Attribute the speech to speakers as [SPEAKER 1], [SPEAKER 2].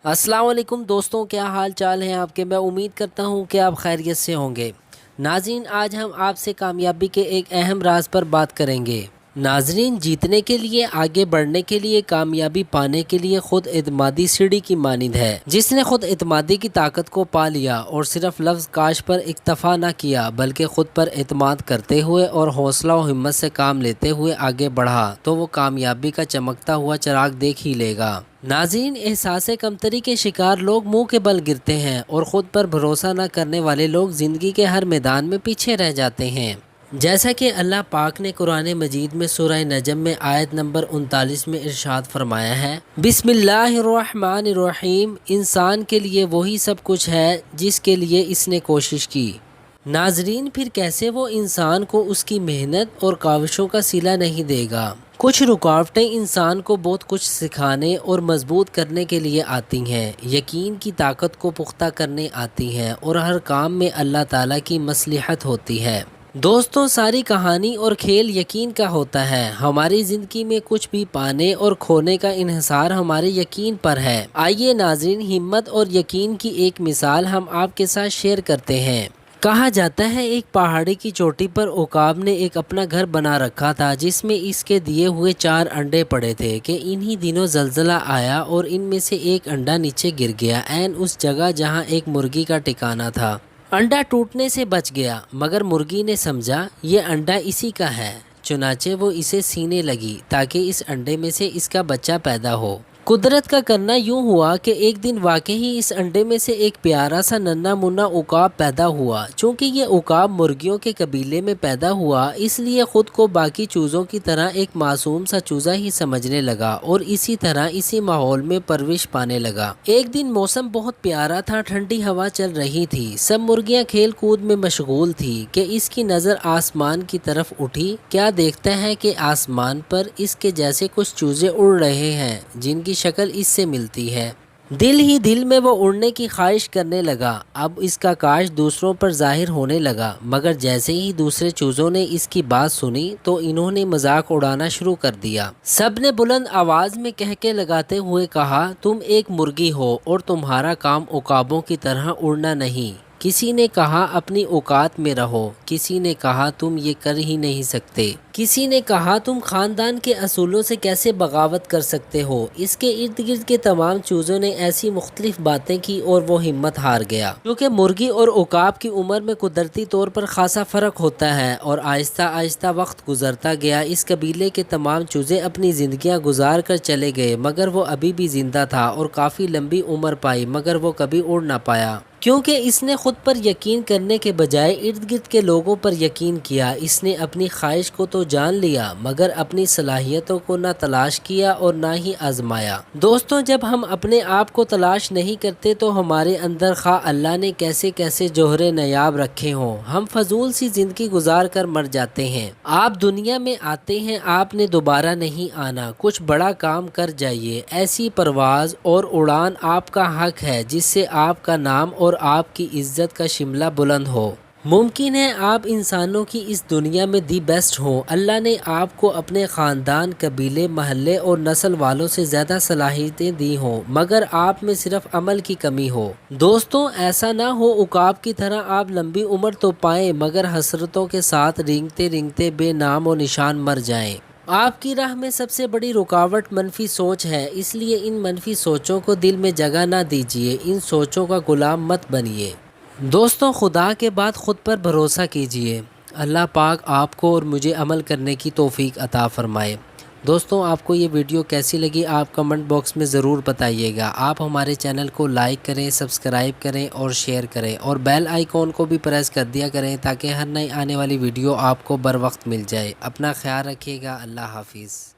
[SPEAKER 1] अस्सलाम वालेकुम दोस्तों, क्या हाल चाल हैं आपके। मैं उम्मीद करता हूं कि आप खैरियत से होंगे। नाज़रीन, आज हम आपसे कामयाबी के एक अहम राज पर बात करेंगे। नाज़रीन, जीतने के लिए, आगे बढ़ने के लिए, कामयाबी पाने के लिए खुद एतमादी सीढ़ी की मानिंद है। जिसने खुद एतमादी की ताकत को पा लिया और सिर्फ लफ्ज़ काश पर इक्तफा न किया बल्कि खुद पर एतमाद करते हुए और हौसला और हिम्मत से काम लेते हुए आगे बढ़ा तो वो कामयाबी का चमकता हुआ चिराग देख ही लेगा। नाज़रीन, एहसास कमतरी के शिकार लोग मुंह के बल गिरते हैं और ख़ुद पर भरोसा न करने वाले लोग ज़िंदगी के हर मैदान में पीछे रह जाते हैं। जैसा कि अल्लाह पाक ने कुरान मजीद में सूरह नजम में आयत नंबर 39 में इरशाद फरमाया है, बिस्मिल्लाहिर्रहमानिर्रहीम, इंसान के लिए वही सब कुछ है जिसके लिए इसने कोशिश की। नाजरीन, फिर कैसे वो इंसान को उसकी मेहनत और काविशों का सिला नहीं देगा। कुछ रुकावटें इंसान को बहुत कुछ सिखाने और मजबूत करने के लिए आती हैं, यकीन की ताकत को पुख्ता करने आती हैं और हर काम में अल्लाह ताला की मसलिहत होती है। दोस्तों, सारी कहानी और खेल यकीन का होता है। हमारी ज़िंदगी में कुछ भी पाने और खोने का इन्हिसार हमारे यकीन पर है। आइए नाज़रीन, हिम्मत और यकीन की एक मिसाल हम आपके साथ शेयर करते हैं। कहा जाता है एक पहाड़ी की चोटी पर उकाब ने एक अपना घर बना रखा था जिसमें इसके दिए हुए 4 अंडे पड़े थे कि इन्हीं दिनों जलजला आया और इनमें से एक अंडा नीचे गिर गया, ऐन उस जगह जहां एक मुर्गी का ठिकाना था। अंडा टूटने से बच गया, मगर मुर्गी ने समझा ये अंडा इसी का है, चुनाचे वो इसे सीने लगी ताकि इस अंडे में से इसका बच्चा पैदा हो। कुदरत का करना यूं हुआ कि एक दिन वाकई ही इस अंडे में से एक प्यारा सा नन्हा मुन्ना उकाब पैदा हुआ। चूँकि ये उकाब मुर्गियों के कबीले में पैदा हुआ, इसलिए ख़ुद को बाकी चूज़ों की तरह एक मासूम सा चूज़ा ही समझने लगा और इसी तरह इसी माहौल में परवरिश पाने लगा। एक दिन मौसम बहुत प्यारा था, ठंडी हवा चल रही थी, सब मुर्गियाँ खेल कूद में मशगूल थी कि इसकी नज़र आसमान की तरफ उठी। क्या देखता है कि आसमान पर इसके जैसे कुछ चूज़े उड़ रहे हैं जिनकी शक्ल इससे मिलती है। दिल ही दिल में वो उड़ने की ख्वाहिश करने लगा। अब इसका काश दूसरों पर जाहिर होने लगा, मगर जैसे ही दूसरे चूज़ों ने इसकी बात सुनी तो इन्होंने मजाक उड़ाना शुरू कर दिया। सब ने बुलंद आवाज़ में कहके लगाते हुए कहा, तुम एक मुर्गी हो और तुम्हारा काम उकाबों की तरह उड़ना नहीं। किसी ने कहा अपनी औकात में रहो, किसी ने कहा तुम ये कर ही नहीं सकते, किसी ने कहा तुम खानदान के असूलों से कैसे बगावत कर सकते हो। इसके इर्द गिर्द के तमाम चूज़ों ने ऐसी मुख्तलिफ बातें की और वो हिम्मत हार गया। क्योंकि मुर्गी और उकाब की उम्र में कुदरती तौर पर खासा फ़र्क होता है और आहिस्ता आहिस्ता वक्त गुजरता गया। इस कबीले के तमाम चूज़े अपनी ज़िंदगियाँ गुजार कर चले गए, मगर वो अभी भी ज़िंदा था और काफ़ी लंबी उम्र पाई, मगर वो कभी उड़ ना पाया। क्योंकि इसने खुद पर यकीन करने के बजाय इर्द गिर्द के लोगों पर यकीन किया। इसने अपनी ख्वाहिश को तो जान लिया, मगर अपनी सलाहियतों को ना तलाश किया और ना ही आजमाया। दोस्तों, जब हम अपने आप को तलाश नहीं करते तो हमारे अंदर खा अल्लाह ने कैसे कैसे जोहरे नायाब रखे हों, हम फजूल सी जिंदगी गुजार कर मर जाते हैं। आप दुनिया में आते हैं, आपने दोबारा नहीं आना। कुछ बड़ा काम कर जाइए। ऐसी परवाज और उड़ान आपका हक है जिससे आपका नाम और आपकी इज्जत का शिमला बुलंद हो। मुमकिन है आप इंसानों की इस दुनिया में दी बेस्ट हो। अल्लाह ने आपको अपने ख़ानदान, कबीले, महल्ले और नस्ल वालों से ज़्यादा सलाहियतें दी हों, मगर आप में सिर्फ अमल की कमी हो। दोस्तों, ऐसा ना हो उकाब की तरह आप लंबी उम्र तो पाएं मगर हसरतों के साथ रेंगते रेंगते बेनाम और निशान मर जाएं। आपकी राह में सबसे बड़ी रुकावट मनफी सोच है, इसलिए इन मनफी सोचों को दिल में जगह ना दीजिए। इन सोचों का गुलाम मत बनिए। दोस्तों, खुदा के बाद ख़ुद पर भरोसा कीजिए। अल्लाह पाक आपको और मुझे अमल करने की तौफीक अता फ़रमाए। दोस्तों, आपको ये वीडियो कैसी लगी आप कमेंट बॉक्स में ज़रूर बताइएगा। आप हमारे चैनल को लाइक करें, सब्सक्राइब करें और शेयर करें और बेल आइकॉन को भी प्रेस कर दिया करें ताकि हर नई आने वाली वीडियो आपको बर वक्त मिल जाए। अपना ख्याल रखिएगा। अल्लाह हाफिज़।